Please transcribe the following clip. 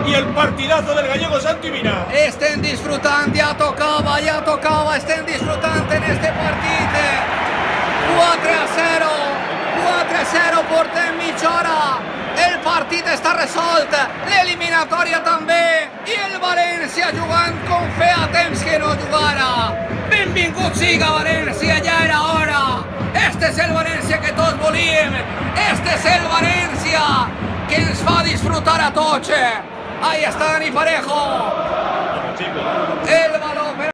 i el partidazo del gallego Santi Mina. Estem disfrutant, ja tocava, estem disfrutant en este partit. 4-0, portem mitja hora. El partit està resolt, l'eliminatòria també, i el València jugant com feia temps que no jugara. Benvingut siga València, ja era hora. Este és el València que tots volíem. Este és el València que ens fa disfrutar a tots. Ahí està Dani Parejo. Vamos, chicos.